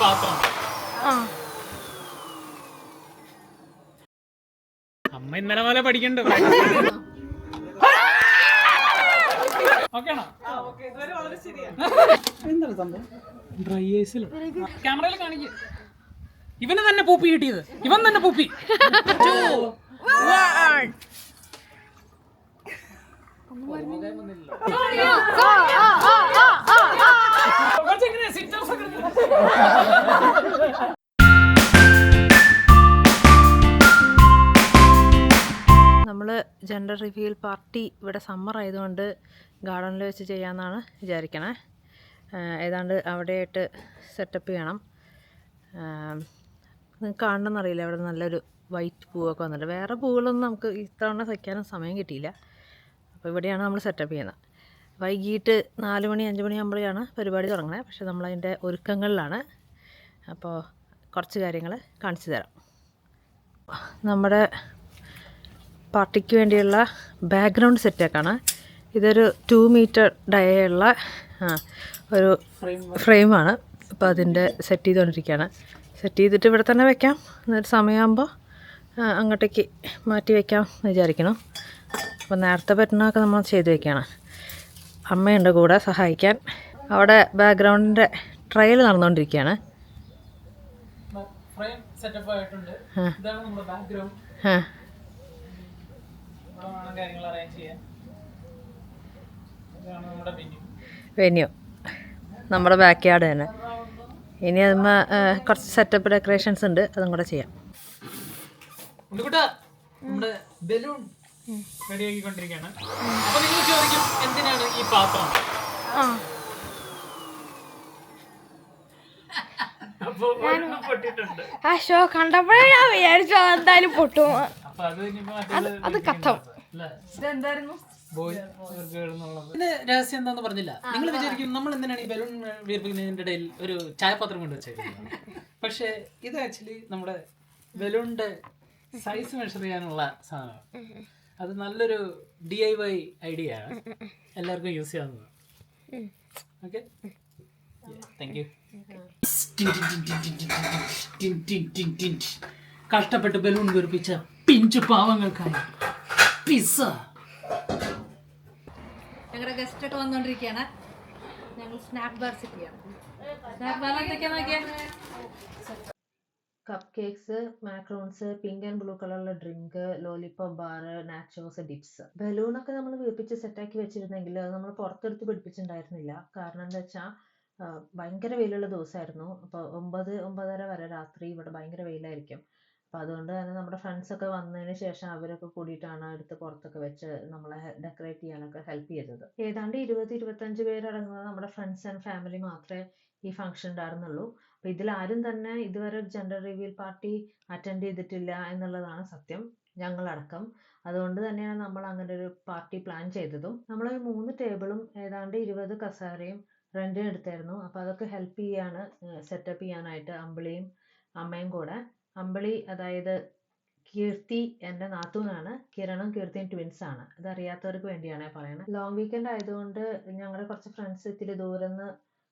പാത്രം? അമ്മ ഇന്നലെ പോലെ പഠിക്കണ്ട. എന്താണ് സംഭവം? ഡ്രൈ ഐസിൽ ക്യാമറയിൽ കാണിക്കുക. ഇവന് തന്നെ പൂപ്പി കിട്ടിയത്. ഇവൻ തന്നെ പൂപ്പി. നമ്മൾ ജെൻഡർ റിവീൽ പാർട്ടി ഇവിടെ സമ്മർ ആയതുകൊണ്ട് ഗാർഡനിൽ വെച്ച് ചെയ്യാമെന്നാണ് വിചാരിക്കണേ. ഏതാണ്ട് അവിടെയായിട്ട് സെറ്റപ്പ് ചെയ്യണം. നിങ്ങൾക്ക് കാണണമെന്നറിയില്ല, അവിടെ നല്ലൊരു വൈറ്റ് പൂവൊക്കെ വന്നിട്ട്. വേറെ പൂവുകളൊന്നും നമുക്ക് ഇത്തവണ വയ്ക്കാനും സമയം കിട്ടിയില്ല. അപ്പോൾ ഇവിടെയാണ് നമ്മൾ സെറ്റപ്പ് ചെയ്യുന്നത്. വൈകിട്ട് 4 മണി 5 മണിയാകുമ്പോഴാണ് പരിപാടി തുടങ്ങുന്നത്. പക്ഷേ നമ്മളതിൻ്റെ ഒരുക്കങ്ങളിലാണ്. അപ്പോൾ കുറച്ച് കാര്യങ്ങൾ കാണിച്ചു തരാം. നമ്മുടെ പാർട്ടിക്ക് വേണ്ടിയുള്ള ബാക്ക്ഗ്രൗണ്ട് സെറ്റാക്കാണ്. ഇതൊരു 2 മീറ്റർ ഡയുള്ള ഒരു ഫ്രെയിമാണ്. അപ്പോൾ അതിൻ്റെ സെറ്റ് ചെയ്തുകൊണ്ടിരിക്കുകയാണ്. സെറ്റ് ചെയ്തിട്ട് ഇവിടെ തന്നെ വെക്കാം. എന്നിട്ട് സമയമാകുമ്പോൾ അങ്ങോട്ടേക്ക് മാറ്റി വയ്ക്കാം എന്ന് വിചാരിക്കണം. അപ്പോൾ നേരത്തെ പറ്റുന്നതൊക്കെ നമ്മൾ ചെയ്ത് വയ്ക്കുകയാണ്. അമ്മയുണ്ട് കൂടെ സഹായിക്കാൻ. അവിടെ ബാക്ക്ഗ്രൗണ്ടിൻ്റെ ട്രയൽ നടന്നുകൊണ്ടിരിക്കുകയാണ്. വെന്യൂ നമ്മുടെ ബാക്ക് യാർഡ് തന്നെ. ഇനി അതുമ്മ കുറച്ച് സെറ്റപ്പ് ഡെക്കറേഷൻസ് ഉണ്ട്, അതും കൂടെ ചെയ്യാം. നമ്മുടെ ബലൂൺ റെഡിയാക്കിക്കൊണ്ടിരിക്കുകയാണ്. അപ്പോൾ നിങ്ങൾ ചോദിക്കും എന്തിനാണ് ഈ പാത്രം? പൊട്ടിട്ടുണ്ട്. ആ ഷോ കണ്ടപ്പോഴേ ഞാൻ വിചാരിച്ചു എന്തായാലും പൊട്ടും. അത് കഥം. ഇതെന്തായിരുന്നു രഹസ്യം എന്താന്ന് പറഞ്ഞില്ല. നിങ്ങൾ വിചാരിക്കും നമ്മൾ എന്തിനാണ് ഈ ബലൂൺ വീർപ്പിക്കുന്നതിന്റെ ഇടയിൽ ഒരു ചായപാത്രം കൊണ്ട് വെച്ചേക്കുന്നത്. പക്ഷെ ഇത് ആക്ച്വലി നമ്മുടെ ബലൂണിന്റെ സൈസ് മെഷർ ചെയ്യാനുള്ള സാധനമാണ്. അത് നല്ലൊരു DIY ഐഡിയ ആണ്. എല്ലാവർക്കും യൂസ് ചെയ്യാവുന്നത്. Okay, thank you. കഷ്ടപ്പെട്ട് ബലൂൺ വീർപ്പിച്ച പിഞ്ചു പാവങ്ങൾക്കായി പിസ്സ. ഞങ്ങളുടെ ഗസ്റ്റ് ഒക്കെ വന്നുകൊണ്ടിരിക്കുകയാണ്. ഞങ്ങൾ സ്നാക്ക് ബാർ സെറ്റ് ചെയ്യണം. സ്നാക്ക് ബാർ എന്തൊക്കെയാ നോക്കിയാൽ cupcakes, macarons, pink and blue കളറുള്ള drink, lollipop bar, nachos, dips. ബലൂണൊക്കെ നമ്മൾ വീർപ്പിച്ച് സെറ്റാക്കി വെച്ചിരുന്നെങ്കിൽ അത് നമ്മൾ പുറത്തെടുത്ത് പിടിപ്പിച്ചിട്ടുണ്ടായിരുന്നില്ല. കാരണം എന്താ വെച്ചാൽ ഭയങ്കര വെയിലുള്ള ദിവസമായിരുന്നു. അപ്പോൾ 9-9:30 വരെ രാത്രി ഇവിടെ ഭയങ്കര വെയിലായിരിക്കും. അപ്പോൾ അതുകൊണ്ട് തന്നെ നമ്മുടെ ഫ്രണ്ട്സൊക്കെ വന്നതിന് ശേഷം അവരൊക്കെ കൂടിയിട്ടാണ് എടുത്ത് പുറത്തൊക്കെ വെച്ച് നമ്മളെ ഡെക്കറേറ്റ് ചെയ്യാനൊക്കെ ഹെൽപ്പ് ചെയ്തത്. ഏതാണ്ട് 20-25 പേരടങ്ങുന്ന നമ്മുടെ ഫ്രണ്ട്സ് ആൻഡ് ഫാമിലി മാത്രമേ ഈ ഫംഗ്ഷൻ ഉണ്ടായിരുന്നുള്ളൂ. അപ്പോൾ ഇതിലാരും തന്നെ ഇതുവരെ ജെൻഡർ റിവീൽ പാർട്ടി അറ്റൻഡ് ചെയ്തിട്ടില്ല എന്നുള്ളതാണ് സത്യം, ഞങ്ങളടക്കം. അതുകൊണ്ട് തന്നെയാണ് നമ്മൾ അങ്ങനെ ഒരു പാർട്ടി പ്ലാൻ ചെയ്തതും. നമ്മൾ 3 ടേബിളും ഏതാണ്ട് 20 കസേരയും റെൻറ്റിന് എടുത്തായിരുന്നു. അപ്പോൾ അതൊക്കെ ഹെൽപ്പ് ചെയ്യാണ് സെറ്റപ്പ് ചെയ്യാനായിട്ട് അമ്പിളിയും അമ്മയും കൂടെ. അമ്പിളി അതായത് കീർത്തി എൻ്റെ നാത്തൂനാണ്. കിരണും കീർത്തിയും ട്വിൻസ് ആണ്. അതറിയാത്തവർക്ക് വേണ്ടിയാണ് പറയുന്നത്. ലോങ് വീക്കെൻഡ് ആയതുകൊണ്ട് ഞങ്ങളുടെ കുറച്ച് ഫ്രണ്ട്സ് ഇത്തിരി ദൂരം നിന്ന്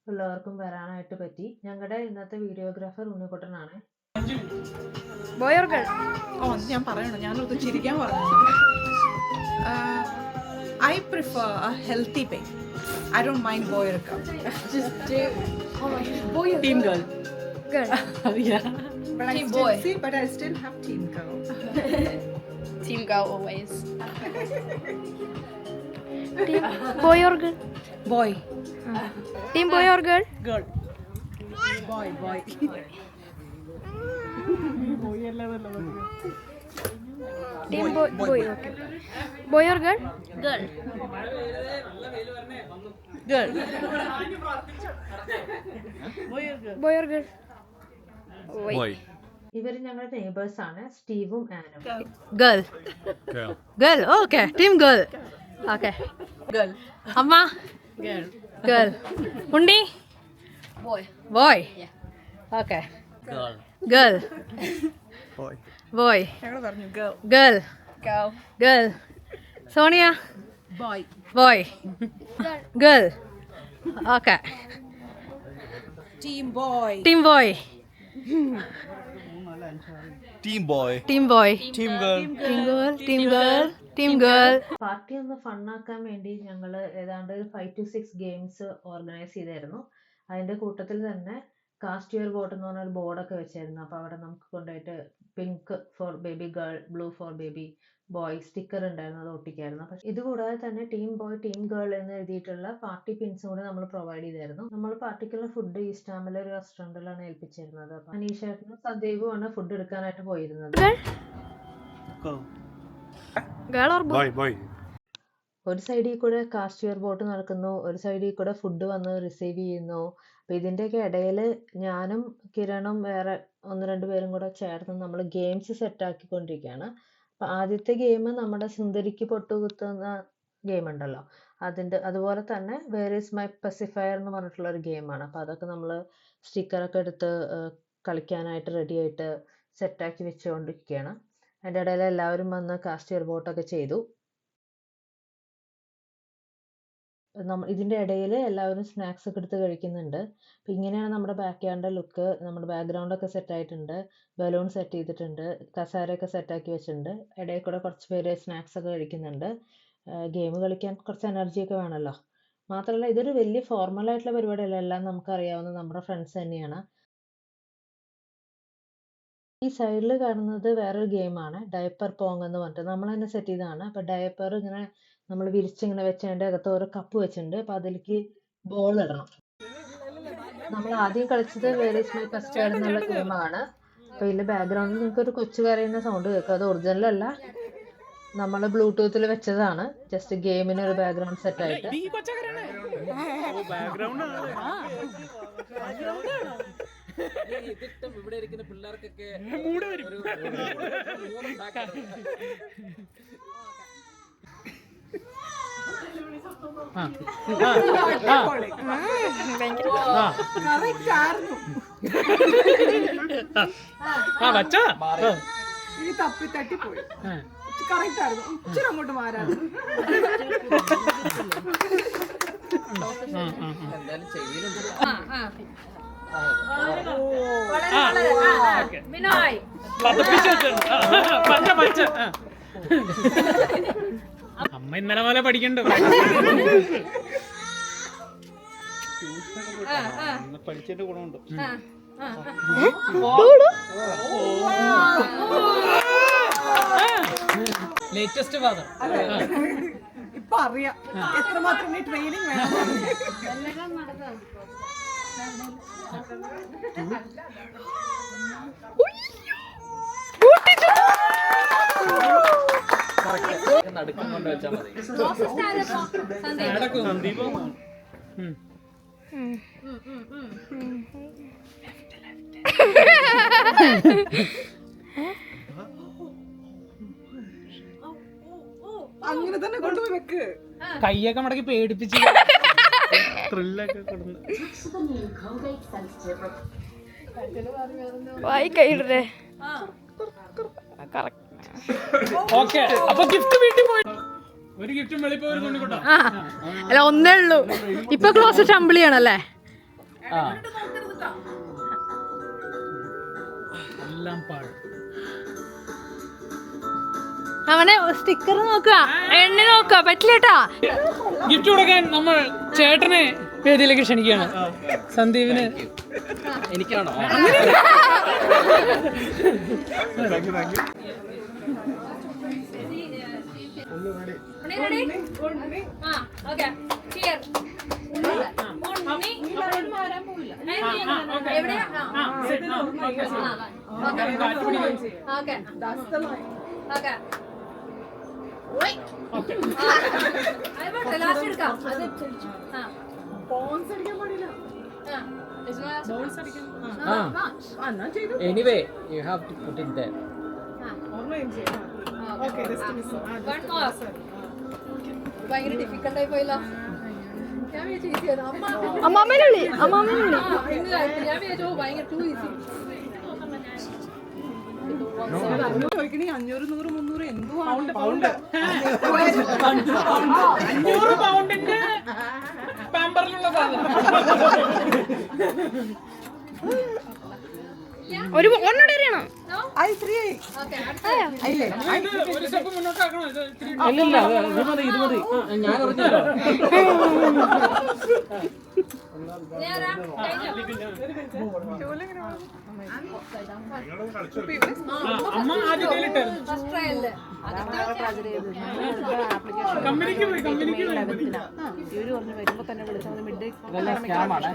ഉള്ളവർക്കും വരാനായിട്ട് പറ്റി. ഞങ്ങളുടെ ഇന്നത്തെ വീഡിയോഗ്രാഫർ ഉണ്ണിക്കുട്ടനാണ്. ഞാൻ പറയണം, ഞാനൊന്ന് ചിരിക്കാൻ പറഞ്ഞു. I prefer a healthy pig. I don't mind boy or girl. Just do boy or Team girl. girl. Yeah. But Team I still boy. see, but I still have team girl. Team girl always. Team boy or girl? Boy. Team boy or girl? Girl. Boy. Team boy. Boy. Okay. Boy or girl? Girl. Girl. Boy or girl? Boy. ഇവർ ഞങ്ങളുടെ neighbours ആണ്, സ്റ്റീവും ആനും. Girl. Girl. Girl. Okay. Team girl. Okay. Girl. Amma. Girl. Girl. Undi. Boy. Boy. Okay. Girl. Girl. Boy. Boy. ഞങ്ങൾ പറഞ്ഞു girl. Girl. Girl. Girl. Sonia. Boy. Boy. Girl. Okay. Team boy. Team boy Team boy. Team boy Team girl. Team girl team girl team girl. Party ഒന്ന് ഫണ്ണാക്കാൻ വേണ്ടി ഞങ്ങൾ ഏതാണ്ട് 5 to 6 games organise ചെയ്തായിരുന്നു. അതിൻ്റെ കൂട്ടത്തിൽ തന്നെ കാസ്റ്റ് യുവർ വോട്ട് എന്ന് പറഞ്ഞ ഒരു ബോർഡൊക്കെ വെച്ചായിരുന്നു. അപ്പോൾ അവിടെ നമുക്ക് കൊണ്ടുപോയിട്ട് pink four baby girl, blue four baby boy sticker ഉണ്ടായിരുന്നു, അത് ഒട്ടിക്കായിരുന്നു. പക്ഷേ ഇതുകൂടാതെ തന്നെ ടീം ബോയ് ടീം ഗേൾ എന്ന് എഴുതിയിട്ടുള്ള പാർട്ടി പിൻസും കൂടെ നമ്മൾ പ്രൊവൈഡ് ചെയ്തായിരുന്നു. നമ്മൾ പാർട്ടിക്കുള്ള ഫുഡ് ഈസ്റ്റാമിലെ ഒരു റെസ്റ്റോറൻറ്റിലാണ് ഏൽപ്പിച്ചിരുന്നത്. അപ്പോൾ അനീഷേട്ടനും സന്ദീപുമാണ് ഫുഡ് എടുക്കാനായിട്ട് പോയിരുന്നത്. Girl or boy? Boy. ഒരു സൈഡിൽ കൂടെ കാസ്റ്റ് യുവർ വോട്ട് നടക്കുന്നു, ഒരു സൈഡിൽ കൂടെ ഫുഡ് വന്ന് റിസീവ് ചെയ്യുന്നു. അപ്പോൾ ഇതിൻ്റെയൊക്കെ ഇടയിൽ ഞാനും കിരണും വേറെ 1-2 പേരും കൂടെ ചേർന്ന് നമ്മൾ ഗെയിംസ് സെറ്റാക്കിക്കൊണ്ടിരിക്കുകയാണ്. അപ്പോൾ ആദ്യത്തെ ഗെയിം നമ്മുടെ സുന്ദരിക്ക് പൊട്ടുകുത്തുന്ന ഗെയിം ഉണ്ടല്ലോ, അതുപോലെ തന്നെ വേർ ഈസ് മൈ പെസിഫയർ എന്ന് പറഞ്ഞിട്ടുള്ള ഒരു ഗെയിമാണ്. അപ്പോൾ അതൊക്കെ നമ്മൾ സ്റ്റിക്കറൊക്കെ എടുത്ത് കളിക്കാനായിട്ട് റെഡി ആയിട്ട് സെറ്റാക്കി വെച്ചുകൊണ്ടിരിക്കുകയാണ്. അതിൻ്റെ ഇടയിൽ എല്ലാവരും വന്ന് കാസ്റ്റ് യുവർ വോട്ടൊക്കെ ചെയ്തു. ഇതിൻ്റെ ഇടയിൽ എല്ലാവരും സ്നാക്സ് ഒക്കെ എടുത്ത് കഴിക്കുന്നുണ്ട്. അപ്പം ഇങ്ങനെയാണ് നമ്മുടെ ബാക്ക് യാർഡിൻ്റെ ലുക്ക്. നമ്മുടെ ബാക്ക്ഗ്രൗണ്ടൊക്കെ സെറ്റ് ആയിട്ടുണ്ട്, ബലൂൺ സെറ്റ് ചെയ്തിട്ടുണ്ട്, കസാരയൊക്കെ സെറ്റാക്കി വെച്ചിട്ടുണ്ട്. ഇടയിൽ കൂടെ കുറച്ച് പേര് സ്നാക്സ് ഒക്കെ കഴിക്കുന്നുണ്ട്. ഗെയിം കളിക്കാൻ കുറച്ച് എനർജിയൊക്കെ വേണമല്ലോ. മാത്രമല്ല ഇതൊരു വലിയ ഫോർമലായിട്ടുള്ള പരിപാടിയല്ല, എല്ലാം നമുക്കറിയാവുന്ന നമ്മുടെ ഫ്രണ്ട്സ് തന്നെയാണ്. ഈ സൈഡിൽ കാണുന്നത് വേറൊരു ഗെയിമാണ്, ഡയപ്പർ പോങ് എന്ന് പറഞ്ഞിട്ട് നമ്മൾ തന്നെ സെറ്റ് ചെയ്തതാണ്. അപ്പോൾ ഡയപ്പർ ഇങ്ങനെ നമ്മൾ വിരിച്ചിങ്ങനെ വെച്ച് അതിൻ്റെ അകത്ത് ഓരോ കപ്പ് വെച്ചിട്ടുണ്ട്. അപ്പോൾ അതിലേക്ക് ബോൾ ഇടണം. നമ്മൾ ആദ്യം കളിച്ചത് വേർ ഈസ് മൈ പെസിഫയർ എന്നുള്ള ഗെയിമാണ്. അപ്പോൾ ഇതിൽ ബാക്ക്ഗ്രൗണ്ടിൽ നിങ്ങൾക്ക് ഒരു കൊച്ചു കരയുന്ന സൗണ്ട് കേൾക്കും. അത് ഒറിജിനലല്ല, നമ്മൾ ബ്ലൂടൂത്തിൽ വെച്ചതാണ്. ജസ്റ്റ് ഗെയിമിന് ഒരു ബാക്ക്ഗ്രൗണ്ട് സെറ്റ് ആയിട്ട്. ഇവിടെ ഇരിക്കുന്ന പിള്ളേർക്കൊക്കെ Correct ആയിരുന്നു. ഈ തട്ടിപ്പോയി. കറക്റ്റ് ആയിരുന്നു, ഇച്ചിരി അങ്ങോട്ട് മാറായിരുന്നു. എന്തായാലും ചെയ്യുന്നുണ്ട്. അമ്മ ഇന്നലെ പോലെ പഠിക്കണ്ട പഠിച്ചതിന്റെ ഗുണമുണ്ട്. ലേറ്റസ്റ്റ് ഫാദർ ഇപ്പൊ അറിയാം എത്രമാത്രം ഈ ട്രെയിനിങ് വേണം. നടുക്കം കൊണ്ട് വെച്ചാൽ മതി. അങ്ങനെ തന്നെ കൊണ്ടുപോയി വെക്ക്. കയ്യൊക്കെ മടക്കി പേടിപ്പിച്ച് ത്രില്ലൊക്കെ കൊടുന്ന് വായി കൈയിടേ. ഓക്കെ. അപ്പൊ ഗിഫ്റ്റ് വീട്ടിൽ പോയി ഒരു ഗിഫ്റ്റും വെളിപ്പോയി കൊണ്ടിക്കോട്ടെ. അല്ല ഒന്നേ ഉള്ളൂ. ഇപ്പൊ ക്ലോസറ്റ് അമ്പിളിയാണല്ലേ? എല്ലാം പാടും. അവനെ സ്റ്റിക്കർ നോക്കുക, എണ്ണ നോക്കുക, പറ്റില്ലേട്ടാ. ഗിഫ്റ്റ് കൊടുക്കാൻ നമ്മൾ ചേട്ടനെ വേദിയിലേക്ക് ക്ഷണിക്കുകയാണ്. സന്ദീപിന് എനിക്കാണോ? Anyway, you have to put it there. ഭയങ്കര ഡിഫിക്കൽട്ട് ആയി പോയല്ലോ. ഞാൻ വിചാരിച്ചു ഈസി ആണ്. അമ്മാമ്മേനുള്ളി അമ്മാമ്മേനുള്ളി ഞാൻ വിചാരിച്ചു ഭയങ്കര ടു ഈസി. 500 ചോദിക്കണേ, 500, 100, 300 എന്തോ പൗണ്ട്. 500 പൗണ്ടിന്റെ പാമ്പറിലുള്ള സാധനം. ഒരു ഒന്നോടെ അറിയണം. ഐ 3 ഓക്കെ ഇത് ഒരു സ്റ്റെപ്പ് മുന്നോട്ടാക്കണം. ഇത് ഇത്തിരി അല്ലല്ല ഇത് മതി ഞാൻ അറിഞ്ഞല്ലോ. അമ്മ ആദ്യത്തിലിട്ടായിരുന്നു. ഫസ്റ്റ് ട്രയലില് കമ്പനിക്ക് പോയി. ഇതെല്ലാം സ്കാമാണ്.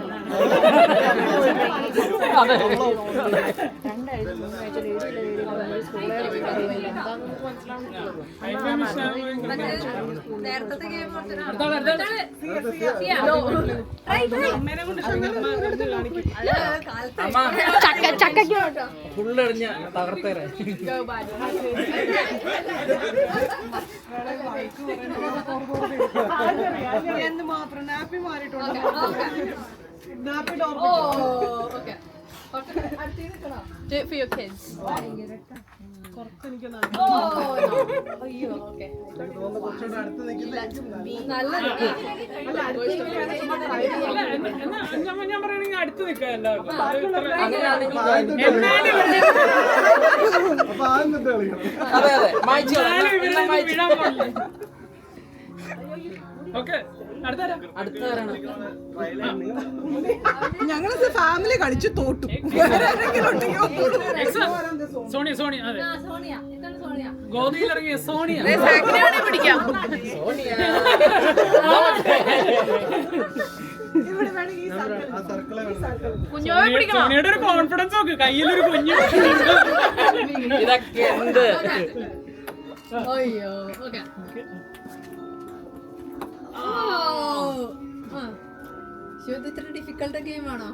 നേരത്തെ ഗെയിം ചക്കയ്ക്ക് ഫുള്ളെറിഞ്ഞ തകർത്തേരെ. എന്ന് മാത്രം നാപ്പി മാറിയിട്ടുണ്ട്. Nappy okay Do it for your kids. അയ്യോ ഓക്കെ നല്ലത് ഞാൻ പറയണെങ്കിൽ അടുത്ത് നിൽക്കാം എല്ലാവർക്കും. അതെ മായ്ച്ചു വീഴാൻ പാടില്ല. ഓക്കെ അടുത്താരാണ്? ഞങ്ങള് ഫാമിലി കളിച്ച് തോട്ടു. വേറെ ആരെങ്കിലും ഉണ്ടെങ്കിൽ സോണിയ. അതെ സോണിയ എന്താണ് സോണിയ ഗോതയിലിറങ്ങിയ സോണിയ. ഇവിടെ വേണമെങ്കിൽ ഈ സോണിയുടെ ഒരു കോൺഫിഡൻസ് നോക്ക്. കയ്യിലൊരു കുഞ്ഞു. ഇതൊക്കെ എന്ത്? അയ്യോ ഓക്കെ ഇത് ഇത്ര ഡിഫിക്കൽട്ട് ഗെയിം ആണോ?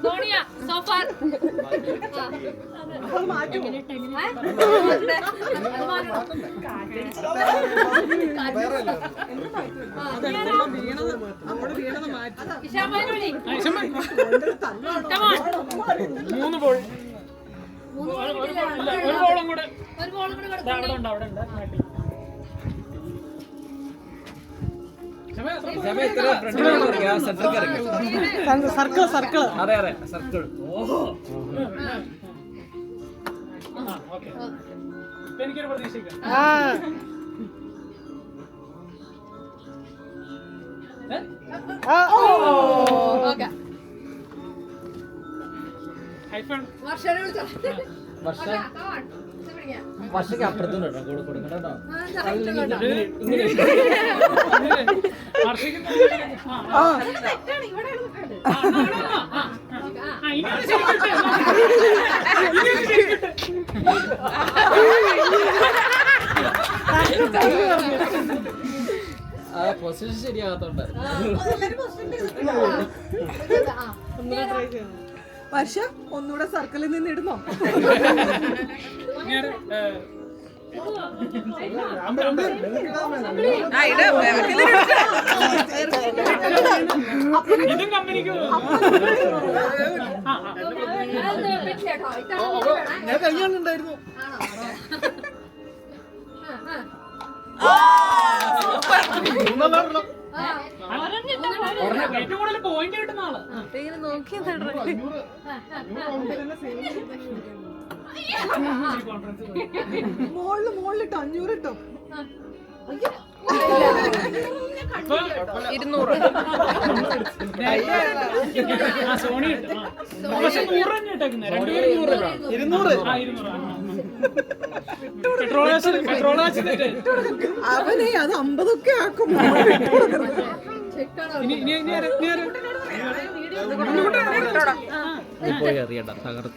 സോണിയ സോഫാർ മൂന്ന് ബോൾ. ഒരു ബോളും കൂടെ. ഒരു ബോളും കൂടെ അവിടെ ഉണ്ട്. സർക്കിൾ. അതെ സർക്കിൾ. എനിക്കൊരു പ്രതീക്ഷിക്കാം. ഓക്കെ ഐഫോൺ വർഷനെ വിളിച്ചോ വർഷക്ക് അപ്പുറത്തും കൊടുക്കണം കേട്ടോ. പൊസിഷൻ ശരിയാകത്തോണ്ട്. വർഷ ഒന്നുകൂടെ സർക്കിളിൽ നിന്ന് ഇടുന്നോ? ഇതും കമ്പനിക്ക് ഞാൻ കഴിഞ്ഞുണ്ടായിരുന്നു. ഏറ്റവും കൂടുതൽ പോയിന്റ് കിട്ടുന്ന ആള്. മോളിലിട്ടോ 500 ഇട്ടോ. 200. സോണി കിട്ടും. പക്ഷെ 100 തന്നെ ഇട്ടേക്കുന്നത്. 200. പെട്രോൾ അവനെ അത് 50 ഒക്കെ ആക്കും.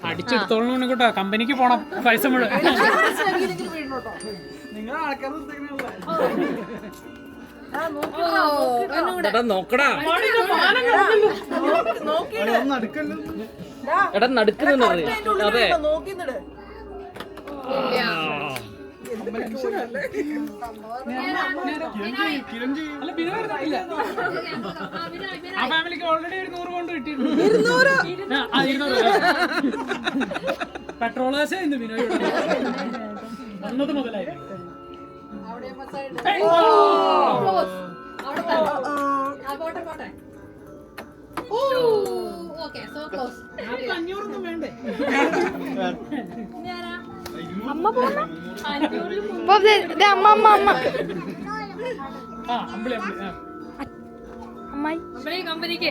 അടിച്ചെടുത്തോളൂ കേട്ടോ. കമ്പനിക്ക് പോണം. പൈസ മുഴുവൻ നോക്കടാ. എടാ നടുക്കുന്നുണ്ട്. അതെ ആ ഫാമിലിക്ക് ഓൾറെഡി ഒരു 100 കൊണ്ട് കിട്ടിയിട്ടുണ്ട്. പെട്രോളേഴ്സേ ഇന്ന് ബിനോയ് വന്നത് മുതലായിരുന്നു. അവിടെ മസാല ക്ലോസ്. അവിടെ പോട്ടെ പോട്ടെ. Okay so close. 500 വേണ്ടേ? അമ്മ പോന്ന അമ്മ അമ്മ അമ്മ ആ അമ്പിളി അമ്പിളി ആ അമ്മായി കമ്പനിക്ക്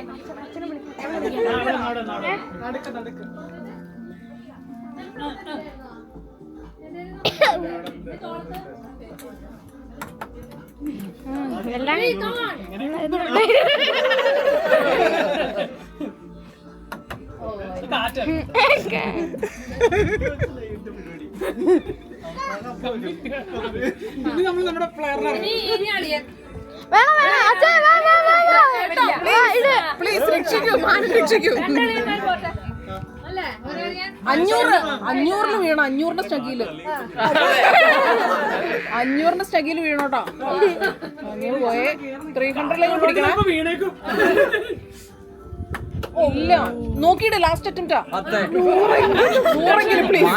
നടക്ക് നടക്ക്. എല്ലാം കാറ്റാണ്. ഇത് നമ്മൾ നമ്മുടെ പ്ലെയറിനാണ്. ഇനി അളിയൻ വേണം വേണം അച്ഛാ വാ വാ വാ വാ ഇത് പ്ലീസ് രക്ഷിക്കൂ, മാനം രക്ഷിക്കൂ. രണ്ടളിയന്മാർ പോട്ടെ അല്ലേ? ഒരു അളിയൻ 500 വീണോ? 500ന്റെ സ്റ്റഗില് 500ന്റെ സ്റ്റഗില് വീണോട്ടോ. 500 പോയേ. 300ലേക്ക് പിടിക്കണം. ഇപ്പൊ വീണേക്കും. ഇല്ല നോക്കിയിട്ട് ലാസ്റ്റ് അറ്റംപ്റ്റാ. 100 പ്ലീസ്.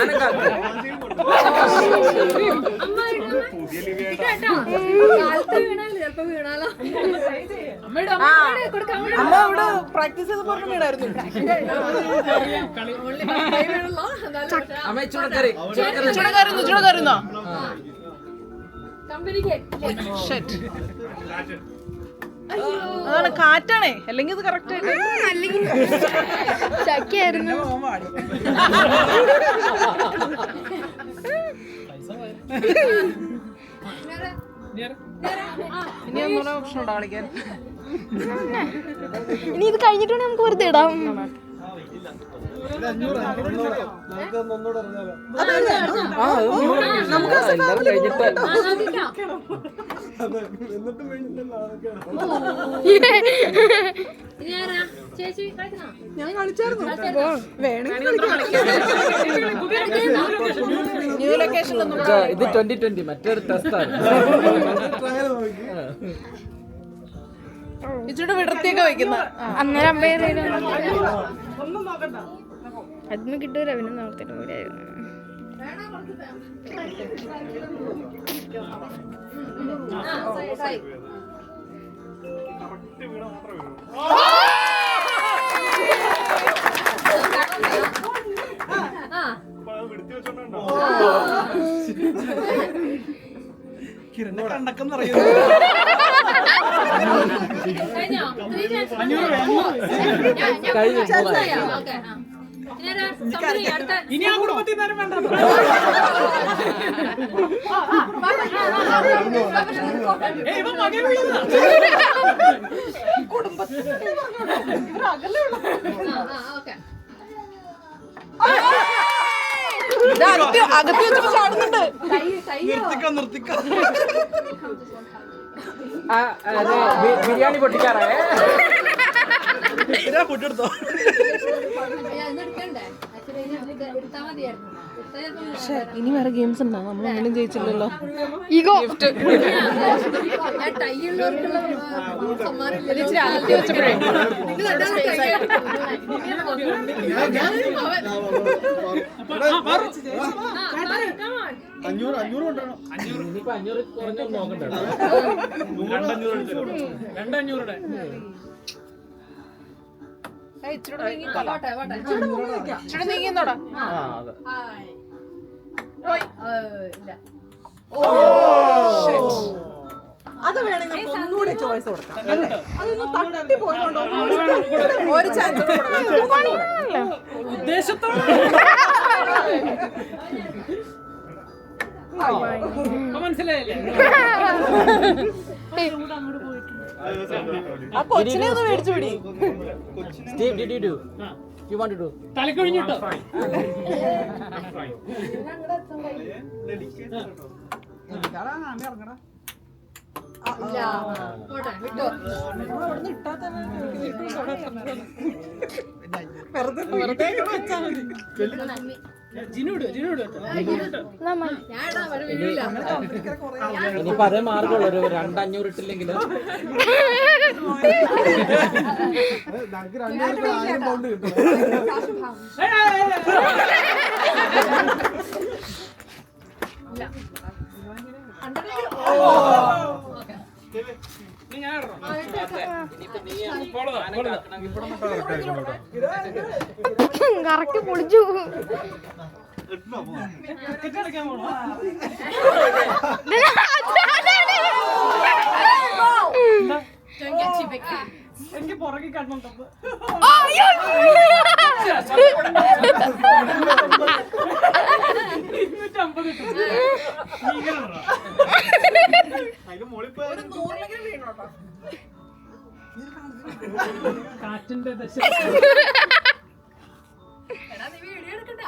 കാലത്ത് വീണാലോ ചിലപ്പോ വീണാലോ. അമ്മ ഇവിടെ പ്രാക്ടീസ് ചെയ്ത് പറഞ്ഞ വീടായിരുന്നു. ചുടകരുന്നോ? കമ്പനിക്ക് അതാണ് കാറ്റാണേ, അല്ലെങ്കിൽ ഇത് കറക്റ്റ് ആയിട്ട് ചക്കിയായിരുന്നു ഇനി ഒന്നുകൂടെ ഓപ്ഷൻ ഉണ്ടോ കളിക്കാൻ? ഇനി ഇത് കഴിഞ്ഞിട്ടാണ് നമുക്ക് വെറുതെ ഇടാം. ചേച്ചി കളിക്കണോ? ഞാൻ കളിച്ചായിരുന്നു. വേണമെങ്കിൽ ന്യൂ ലൊക്കേഷൻ ഇത് 2020 മറ്റൊരു ടെസ്റ്റാണ്. ഇച്ചിരി വിടർത്തിയൊക്കെ വെക്കുന്ന അന്നേരം അമ്പയർ അതിന് കിട്ടൂല. പിന്നെ നോർത്തിന് പോലെയായിരുന്നു. ഇനി ആ കുടുംബത്തിൽ നേരം വേണ്ട. ഇവ മകനുള്ളതാ. അകത്തി വെച്ചിട്ട് ചാടുന്നുണ്ട്. ബിരിയാണി പൊട്ടിക്കാറായേ. ഫുഡെടുത്തോ? ഇനി വേറെ ഗെയിംസ് ഉണ്ടോ? നമ്മൾ ഒന്നും ജയിച്ചില്ലല്ലോ. ഈഗോ ഇനിയിപ്പോ 500 കുറഞ്ഞൊന്നും നോക്കണ്ട. 2,500 ഇച്ചിരി നീങ്ങിന്നോടാ. അത് വേണമെങ്കിൽ ഒന്നുകൂടി ചോയ്സ് കൊടുക്കാം. അതൊന്ന് തട്ടി പോയിട്ടുണ്ടോ? ഒരു ചാൻസ് ഉദ്ദേശത്തോടെ മനസ്സിലായില്ലേ? ആ കൊച്ചിനെ ഒന്ന് മേടിച്ചു പിടി. Steve, did you do? You want to do? തലക്കൊഴിഞ്ഞിട്ടോ? വെറുതെ ഇനിയിപ്പോ അതേ മാർഗമുള്ളൂ. ഒരു 2,500 ഇട്ടില്ലെങ്കിൽ നമുക്ക് 2,000 പൗണ്ട് കിട്ടും. നീ ഞാൻ ഇടണോ? കറക്റ്റ് പൊളിച്ചു. കളിക്കാൻ പോണോ? Don't get too big hands. എനിക്ക് പുറകെ കണ്ണുണ്ടോ? കാറ്റിന്റെ ദശ. എടാ നീ വീഡിയോ എടുക്കണ്ട.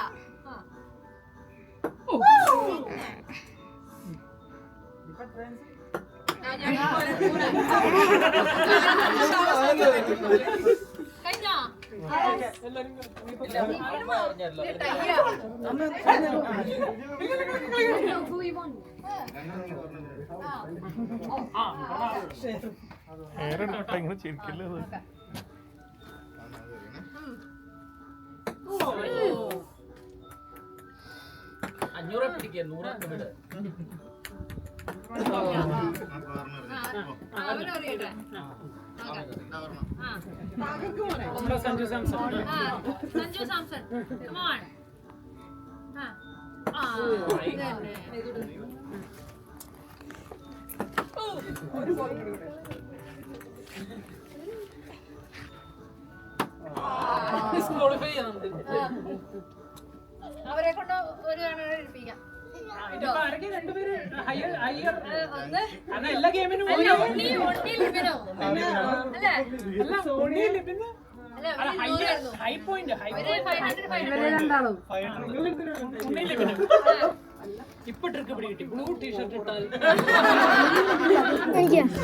കഴിഞ്ഞോ? ഇങ്ങനെ ചിരിക്കില്ലേ അവരറിയട്ടെ. നമ്മുടെ സഞ്ജു സാംസൺ. സഞ്ജു സാംസൺ. Come on. ഇതന്നെ. ഡിസ്ക്വാളിഫൈ ചെയ്യുന്നുണ്ട്. അവരെ കൊണ്ട് ഒരു കാണാൻ എടുപ്പിക്കാം. ഇതിപ്പോ ആരൊക്കെ രണ്ടുപേര് ഹയ്യർ ഒന്ന് കാരണം എല്ലാ ഗെയിമിനും അല്ല ഉണ്ണി ലിബിനോ അല്ലേ? അല്ല സോണി ലിബിന് അല്ല അവര് ഹൈ പോയിന്റ് ഹൈ അവര് 500 ഉണ്ണി ലിബിന് ഇപ്പൊ ട്രിക്ക് പിടി കിട്ടി. ബ്ലൂ ടീഷർട്ട് ഇട്ടാൽ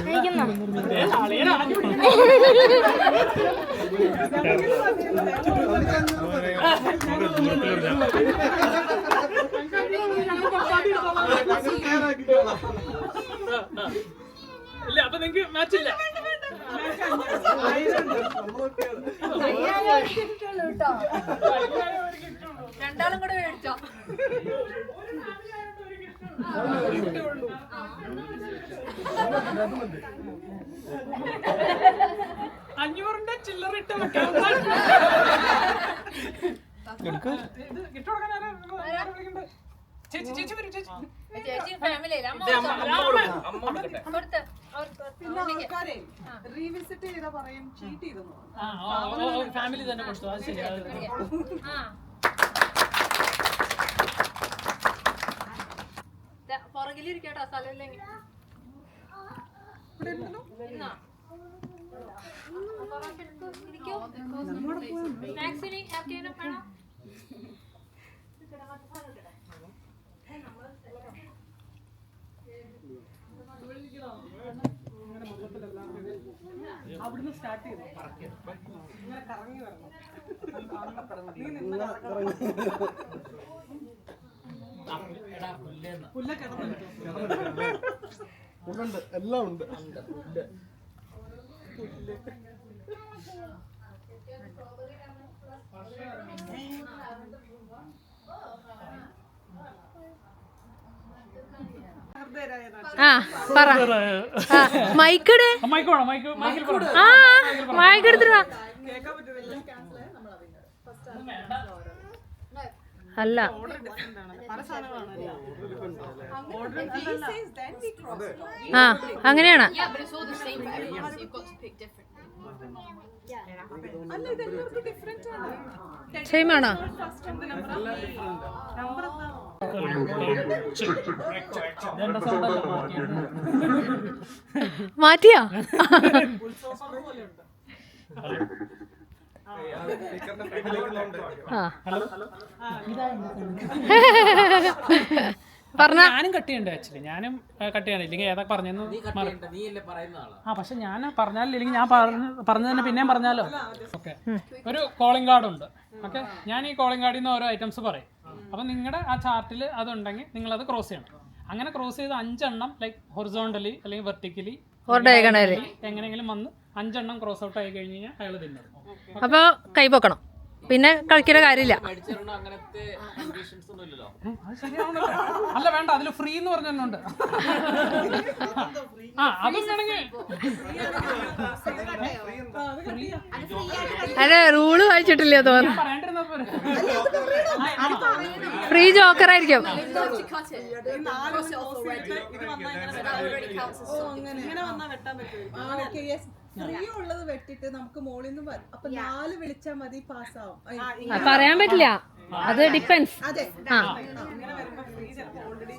എനിക്കെന്നാ ഇല്ല അപ്പൊ നിങ്ങക്ക് മാച്ച് ഇല്ല. രണ്ടാളും കൂടെ മേടിച്ചോ? അഞ്ഞൂറിന്റെ ചില്ലറ ഇട്ട് വെക്കാം. ചേച്ചി ചേച്ചി വരും ചേച്ചി. ചേച്ചി ഫാമിലിയില്ല അമ്മ കൊടുത്ത് പിന്നെ ആൾക്കാരെ റീവിസിറ്റ് ചെയ്താ പറയും ചീറ്റ് ചെയ്തെന്ന്. ഫാമിലി തന്നെ കൊടുത്തു. അത് ശരി. പുറകിലിരിക്കട്ടോ സ്ഥലമില്ലെങ്കിൽ സ്നാക്സിന് ആർക്കെങ്കിലും വേണോ? അവിടുന്ന് സ്റ്റാർട്ട് ചെയ്തു ഇങ്ങനെ കറങ്ങി വരണം. പുല്ല കിടന്നു എല്ലാം ഉണ്ട്. ആ പറ മൈക്കടെ മൈക്ക് വേണം. മൈക്കിൽ പോണം. ആ മൈക്ക് എടുത്തിട്ട് കേൾക്കാൻ പറ്റുന്നില്ല. ക്യാൻസൽ ആയാൽ നമ്മൾ അറിയില്ല. അല്ല ഓർഡർ ഡിഫറെന്റ് ആണ്. പല സാധനങ്ങളാണ്. Order then we cross. ആ അങ്ങനെയാണ്. Yeah, but it's all the same for everyone, so you've got to pick different. അല്ല ഇത് എല്ലാവർക്കും ഡിഫറെന്റ് ആണ്. സെയിം ആണോ? ഫസ്റ്റ് എന്ത് നമ്പർ നമ്പർ എന്താ? മാറ്റിയാ പറഞ്ഞ ഞാനും കട്ട് ചെയ്യണ്ടേ ആക്ച്വലി. ഞാനും കട്ട് ചെയ്യണം. ഇല്ലെങ്കിൽ ഏതാ പറഞ്ഞെന്ന് പക്ഷെ ഞാൻ പറഞ്ഞാലില്ലെങ്കിൽ ഞാൻ പറഞ്ഞു തന്നെ പിന്നെയും പറഞ്ഞാലോ. ഓക്കെ ഒരു കോളിംഗ് കാർഡ് ഉണ്ട്. ഓക്കെ ഞാൻ ഈ കോളിംഗ് കാർഡിൽ നിന്ന് ഓരോ ഐറ്റംസ് പറയും. അപ്പം നിങ്ങളുടെ ആ ചാർട്ടിൽ അതുണ്ടെങ്കിൽ നിങ്ങളത് ക്രോസ് ചെയ്യണം. അങ്ങനെ ക്രോസ് ചെയ്ത് 5 എണ്ണം ലൈക്ക് ഹൊറിസോണ്ടലി അല്ലെങ്കിൽ വെർട്ടിക്കലി എങ്ങനെയെങ്കിലും വന്ന് 5 എണ്ണം ക്രോസ് ഔട്ട് ആയി കഴിഞ്ഞ് കഴിഞ്ഞാൽ അയാൾ തിന്നും. അപ്പൊ കൈ പൊക്കണം. പിന്നെ കളിക്കേണ്ട കാര്യമില്ല. അത് ശരിയാവണല്ലോ. അല്ല വേണ്ട, അതിൽ ഫ്രീ എന്ന് പറഞ്ഞുണ്ട്. ആ അതും വേണമെങ്കിൽ അതെ, റൂള് വായിച്ചിട്ടില്ല തോന്നുന്നു. പറയണ്ടിരുന്ന പോലെ. ഫ്രീ ജോക്കറായിരിക്കും. ഫ്രീ ഉള്ളത് വെട്ടിട്ട് നമുക്ക് മോളിൽ നിന്ന് വരും. അപ്പൊ 4 വിളിച്ചാൽ മതി, പാസ്സാവും. പറയാൻ പറ്റില്ല, അത് ഡിപ്പെൻസ്. അതെ, ആ അങ്ങനെ വരുമ്പോ ഫ്രീ ചിലപ്പോ ഓൾറെഡി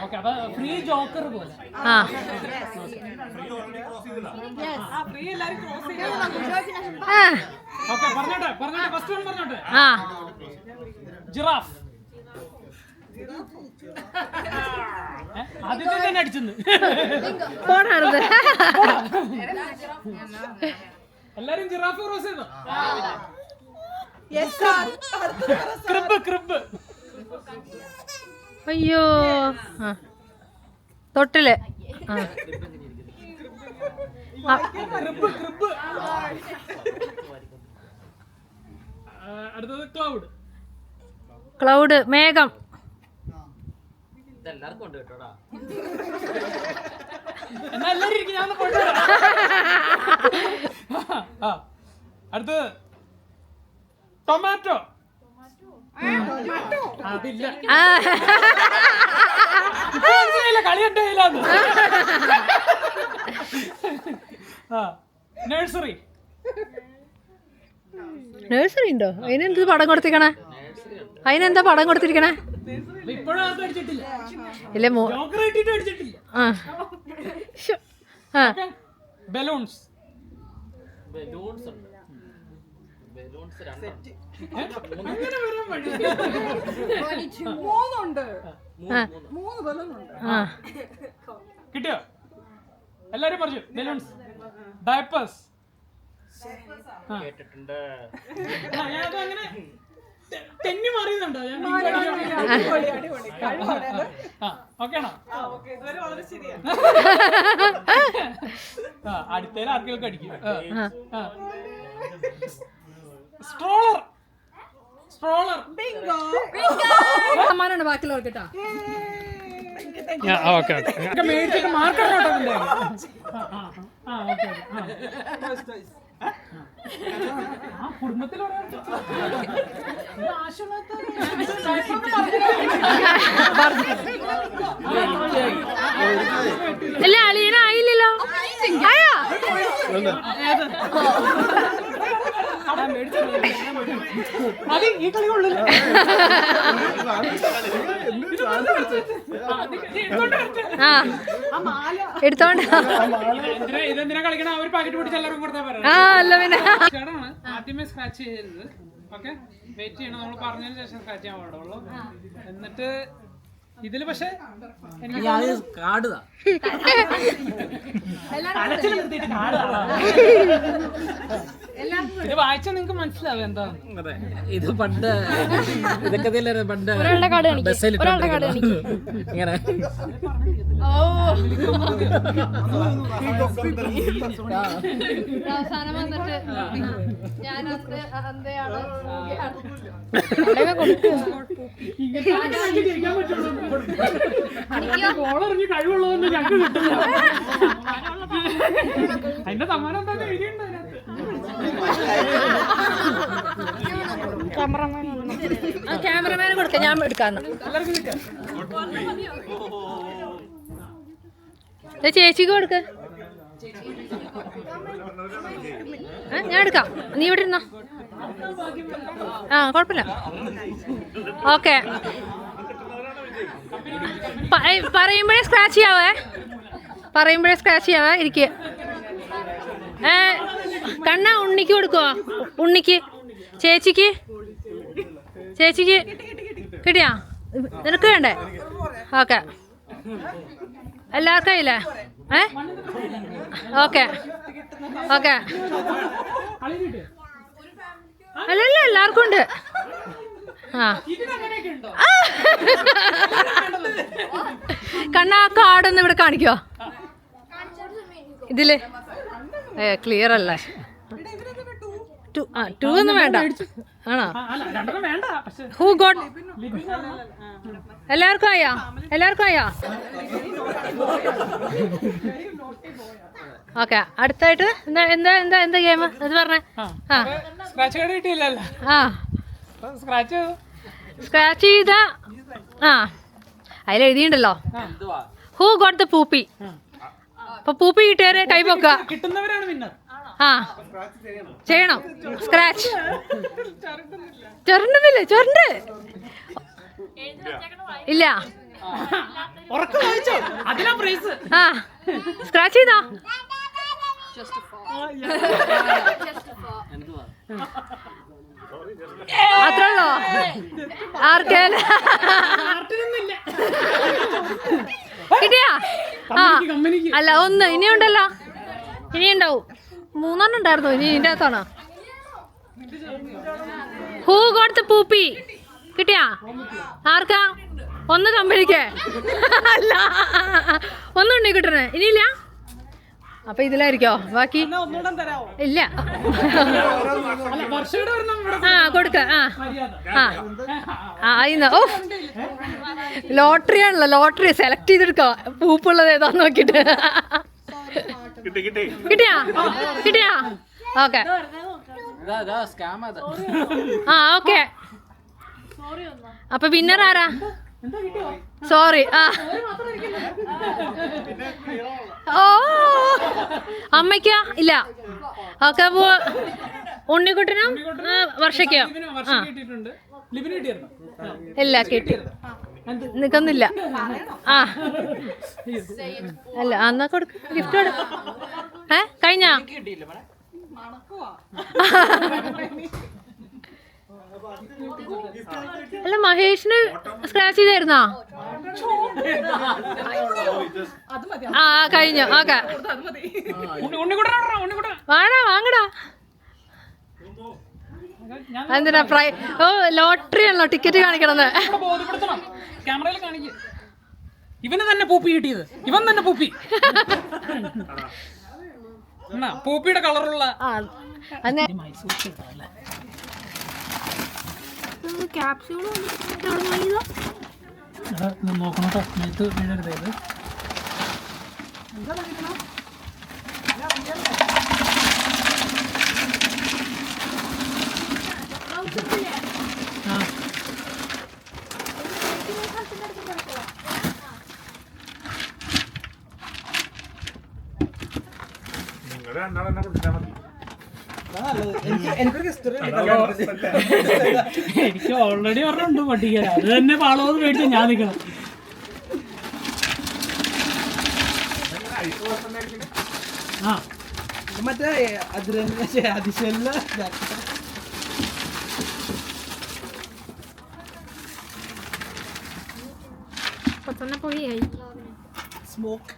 ഓക്കെ, അപ്പൊ ഫ്രീ ജോക്കർ പോലെ. ആ ഫ്രീ എല്ലാരും ക്രോസ് ചെയ്യാൻ ഓക്കെ, പറഞ്ഞോട്ടെ ഫസ്റ്റ് വൺ പറഞ്ഞോട്ടെ. ആ ജിറാഫ്. ആദ്യത്തെ തന്നെ അടിച്ചെന്ന്. ഫോണാണത്. എല്ലാരും ജിറാഫ് ക്രോസ് ചെയ്തോ? ക്രിബ്. അയ്യോ, തൊട്ടില്. ക്രിബ്. അടുത്തത് ക്ലൗഡ്. ക്ലൗഡ്, മേഘം. എന്നാ എല്ലാരും ഇരിക്കും, ഞാൻ പോയിട്ട് വരാം. അടുത്തത് ടൊമാറ്റോ. അതില്ല, കളി എന്റെ കയ്യിലാന്ന്. നഴ്സറി. നഴ്സറി ഉണ്ടോ? അതിനെന്ത് പടം കൊടുത്തിരിക്കണേ? അതിനെന്താ പടം കൊടുത്തിരിക്കണേ? ഇപ്പോഴും അത് അടിച്ചിട്ടില്ല. ഇല്ല, ജോക്കർ ഇട്ടിട്ട് അടിച്ചിട്ടില്ല. ബലൂൺസ്. അങ്ങനെ വരാൻ വഴി. 3 ബലൂണുണ്ട്. കിട്ടിയോ? എല്ലാരും പറഞ്ഞു ബലൂൺസ്. ഡയപ്പേഴ്സ്. ഞാനത് അങ്ങനെ തെന്നി മാറിയതുണ്ടോ? ഞാൻ ഓക്കെയാണോ? ഇതുവരെ വളരെ ശരിയാണ്. അടുത്തേൽ ആർക്കെങ്കിലും അടിക്കും. സ്ട്രോളർ. സമ്മാനമാണ് ബാക്കിയുള്ളവർക്ക് കേട്ടോ. മേടിച്ചിട്ട് മാർക്കോട്ടോ. കുടുംബത്തിൽ അല്ല, അളിയനായില്ലല്ലോ. ആയാ? അത് ഈ കളി കൊള്ളില്ല. ആ എടുത്തോണ്ട്. ഇതെന്തിനാ കളിക്കണം? അവർ പാക്കറ്റ് പിടിച്ച് എല്ലാവരും കൊടുത്താൽ പറയാം. ആ അല്ല പിന്നെ ചേട്ടാണ് ആദ്യമേ സ്ക്രാച്ച് ചെയ്യരുത്. ഓക്കെ, വെയിറ്റ് ചെയ്യണം. നമ്മൾ പറഞ്ഞതിന് ശേഷം സ്ക്രാച്ച് ചെയ്യാൻ പാടുള്ളൂ. എന്നിട്ട് ഇതില് പക്ഷെ എനിക്ക് ഇത് വായിച്ചാൽ നിങ്ങക്ക് മനസ്സിലാവും എന്താണ്. ഇത് പണ്ട് ഇതൊക്കെ പണ്ട് ഒരാളുടെ കാർഡ് കാണിക്കും. ഇങ്ങനെ അവസാനം വന്നിട്ട് ഞാനത് അന്തയാണ്. ബോളറിഞ്ഞ് കഴിവുള്ളതൊന്നും ഞങ്ങൾക്ക് കിട്ടില്ല. അതിന്റെ സമ്മാനം എന്താ എഴുതിയുണ്ട് അതിനകത്ത്. ക്യാമറമാനെ കൊടുക്കാം, ഞാൻ എടുക്കാന്ന്. ചേച്ചിക്ക് കൊടുക്ക. ഞാൻ എടുക്കാം, നീ ഇവിടെ ഇരുന്നോ. ആ കുഴപ്പമില്ല. ഓക്കെ, പറയുമ്പോഴേ സ്ക്രാച്ച് ചെയ്യാവേ ഇരിക്കുക. കണ്ണ ഉണ്ണിക്ക് കൊടുക്കുവോ? ഉണ്ണിക്ക്. ചേച്ചിക്ക് കിട്ടിയാ? നിനക്ക് വേണ്ടേ? ഓക്കെ, എല്ലാവർക്കും ഇല്ലേ? ഓക്കെ അല്ലല്ല, എല്ലാവർക്കും ഉണ്ട്. ആ കണ്ണ ആ കാർഡൊന്ന് ഇവിടെ കാണിക്കോ? ഇതില് ക്ലിയർ അല്ലേ? 2 ഒന്നും വേണ്ട ആണോ? അല്ല രണ്ടെണ്ണം വേണ്ട, പക്ഷെ ഹൂ ഗോട്ട് എല്ലാവർക്കും ആയാ? ഓക്കെ, അടുത്തായിട്ട് എന്താ എന്താ എന്താ എന്താ ഗെയിം അത് പറഞ്ഞേ? സ്ക്രാച്ച് കാർഡ് കിട്ടിയില്ലല്ലോ. സ്ക്രാച്ച് ചെയ്ത അതിലെഴുതിയുണ്ടല്ലോ ഹൂ ഗോട്ട് ദ പൂപ്പി. അപ്പൊ പൂപ്പി കിട്ടിയവരെ കൈപൊക്ക. കിട്ടുന്നവരാണ് വിന്നർ. ചെയ്യണം സ്ക്രാച്ച്. ചൊരണ്ടുന്നില്ലേ? ചൊരണ്ട് ഇല്ല. അതിനാ പ്രൈസ്. സ്ക്രാച്ച് ചെയ്താ അത്രേ ഉള്ളോ? ആർക്കേലും കിട്ടിയാ? അല്ല ഒന്ന് ഇനിയുണ്ടല്ലോ, ഇനിയുണ്ടാവും. 3 ഉണ്ടായിരുന്നു, ഇനി ഇതിന്റെ അകത്താണോ? ഹൂ ഗോട്ട് ദ പൂപ്പി കിട്ടിയാ? ആർക്കാ? ഒന്ന് കമ്പനിക്ക് അല്ല, ഒന്നുണ്ടേ കിട്ടണേ. ഇനിയില്ല, അപ്പൊ ഇതിലായിരിക്കോ ബാക്കി? ഇല്ല, കൊടുക്ക. ഓ ലോട്ടറി ആണല്ലോ, ലോട്ടറി സെലക്ട് ചെയ്തെടുക്കോ പൂപ്പുള്ളത് ഏതാന്ന് നോക്കിട്ട്. കിട്ടിയാ? Okay okay. അപ്പൊ വിന്നർ ആരാ? സോറി. ഓ അമ്മയ്ക്കാ? ഇല്ല. ഓക്കെ, അപ്പോ ഉണ്ണിക്കുട്ടനും വർഷയ്ക്കോ? ഇല്ല, കിട്ടി. നിക്കൊന്നില്ല. അല്ല എന്നാ കൊടുക്ക, ഗിഫ്റ്റ് കൊടുക്ക. കഴിഞ്ഞാ? അല്ല മഹേഷിന് സ്ക്രാച്ച് ചെയ്തായിരുന്നോ? കഴിഞ്ഞു. ഓക്കെ, വാങ്ങടാ. എന്തിനാ ഓ ലോട്ടറി ആണല്ലോ, ടിക്കറ്റ് കാണിക്കണമെന്ന്. ക്യാമറയിൽ കാണിക്കുക. ഇവന് തന്നെ പൂപ്പി കിട്ടിയത്, ഇവൻ തന്നെ പൂപ്പി. പൂപ്പിയുടെ കളറുള്ള നോക്കണം കേട്ടോ, നെയ്ത്ത് വീഴരുത്. എനിക്ക് ഓൾറെഡി പറഞ്ഞുണ്ട് പട്ടിക്കാൻ, അത് തന്നെ പാളോന്ന് മേടിച്ച ഞാൻ നിൽക്കണം. മറ്റേ അതിശല്ല സ്മോക്ക്.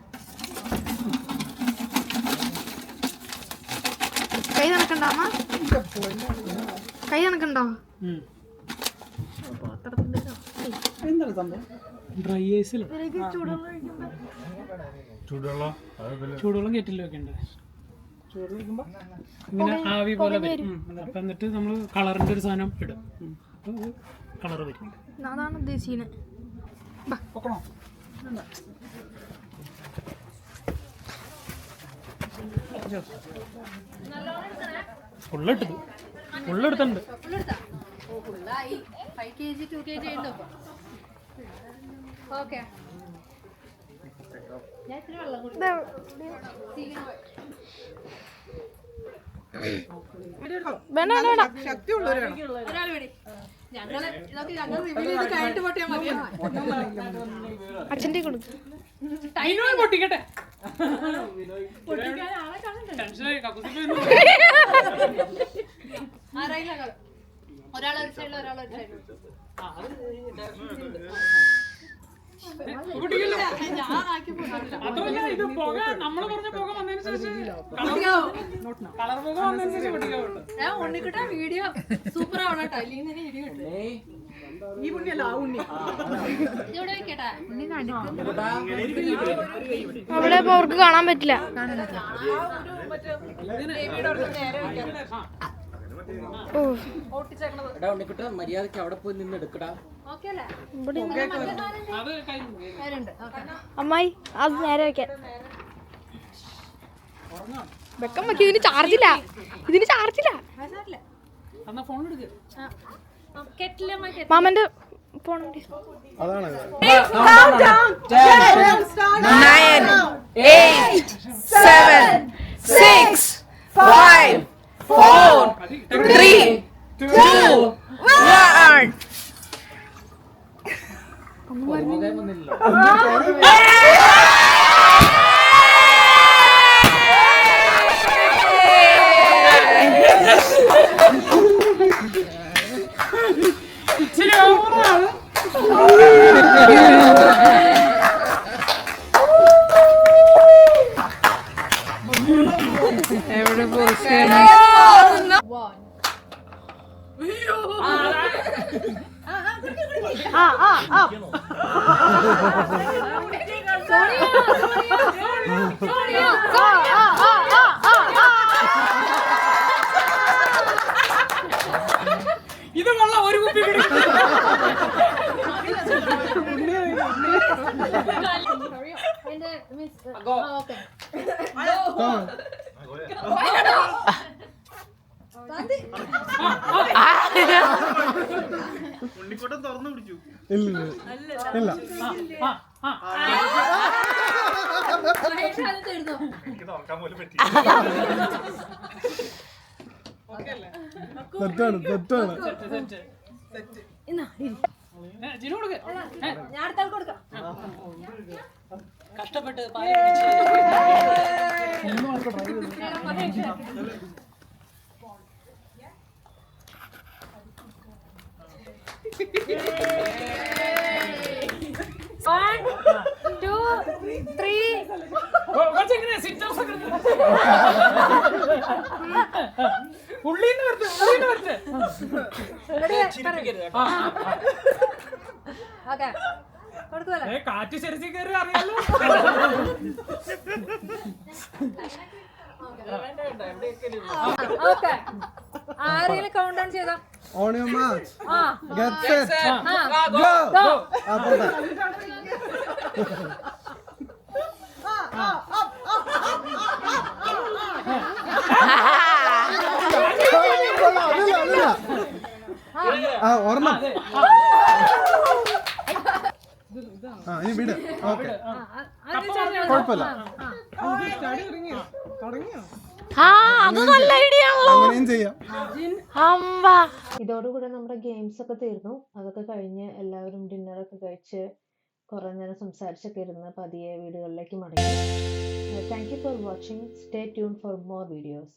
കൈ നടക്കണ്ടോ? കൈ നടക്കണ്ടോ? എന്താണ് സംഭവം? ഡ്രൈ ഐസിൽ ചൂടുവെള്ളം കയറ്റില്ല വെക്കണ്ടേ? ഇങ്ങനെ ആവി പോലെ വരും. അപ്പം എന്നിട്ട് നമ്മൾ കളറിൻ്റെ ഒരു സാധനം ഇടും, കളർ വരും. അതാണ് ഉദ്ദേശിക്കുന്നത്. ഫുള്ളെടുത്തുണ്ട്. 5 kg 2 kg ഉണ്ടോ? ഓക്കെ, ഞാൻ ഇത്തിരി വെള്ളം കൊടുത്തു. ശക്തിയുള്ളവരാണ്. ഞങ്ങള് ഇതൊക്കെ ഞങ്ങൾ റിവ്യൂ ചെയ്ത് കഴിഞ്ഞിട്ട് പൊട്ടിയാൽ മതിയോ? അച്ഛൻ്റെ കൊടുക്കും. പൊട്ടിക്കട്ടെ. ഒരാളൊരു സൈഡിൽ ഒരാളൊരു സൈഡിൽ. അതല്ല, ഇത് പുക നമ്മള് പറഞ്ഞ പുക വന്നതിന് ശേഷം കളർ പുക വന്നതിന് ശേഷം പൊട്ടിക്കാവുള്ളൂ. ഉണ്ണിക്കിട്ട വീഡിയോ സൂപ്പർ ആവണം കേട്ടോ, അല്ലെങ്കിൽ തന്നെ ഇടി കിട്ടും. ഈ ഉണ്ണിയല്ല, ആ ഉണ്ണി. ഇവിടെ വെക്കട്ടെ. ഉണ്ണി അവിടെ ഇപ്പൊ അവർക്ക് കാണാൻ പറ്റില്ല. എടാ ഉണ്ണിക്കുട്ടാ മര്യാദക്ക് അവിടെ പോയി നിന്ന് എടുക്കടാ. ഓക്കെ അല്ലേ അത് കഴിഞ്ഞു. കാര്യമുണ്ട് ഓക്കെ അമ്മായി അത് നേരെ വെക്കാൻ വെക്കാൻ വെക്കി. ഇതിന് ചാർജില്ല. എന്നാ ഫോൺ എടുക്ക്. മാമന്റെ ഫോൺ അതാണ് 9, 8, 7, 6, 5, 4, 3, 2, 1. ഓർമ്മകാര്യം വന്നില്ലല്ലോ. ഇച്ചിരി ഓവറാണ്. ഇത് കൊള്ള ഒരു കുപ്പി കുടിക്കും. ഓക്കെ ഇല്ല ഇല്ല തെറ്റാണ് തെറ്റാണ്. ജിനു കൊടുക്ക്. ഞാൻ അടുത്ത ആൾക്ക് കൊടുക്കാം കഷ്ടപ്പെട്ട് പാല് പിടിച്ച് കൊച്ചെങ്ങനെ സിറ്റൗസ് ഒക്കെ ഉള്ളിന്ന് വരട്ടെ. ഓക്കെ കൊടുക്കുമല്ലോ കാറ്റ് ശരിച്ച് കയറി അറിയാലോ. ഓക്കെ ആരെങ്കിലും കൗണ്ട് ഡൗൺ ചെയ്തോ On your mark. ആ Get set. Go. ആ പോട്ടെ. അതില്ല. ആ ഓർമ്മ. ആ ഇനി വിട്. ഓക്കെ കുഴപ്പമില്ല. അത് നല്ല ഐഡിയ ആണല്ലോ. അങ്ങനെയും ചെയ്യാം. അമ്പാ ഇതോടുകൂടെ നമ്മുടെ ഗെയിംസ് ഒക്കെ തീർന്നു. അതൊക്കെ കഴിഞ്ഞ് എല്ലാവരും ഡിന്നറൊക്കെ കഴിച്ച് കുറേ നേരം സംസാരിച്ചൊക്കെ ഇരുന്ന് പതിയെ വീടുകളിലേക്ക് മടങ്ങി. Thank you for watching. Stay tune for more videos.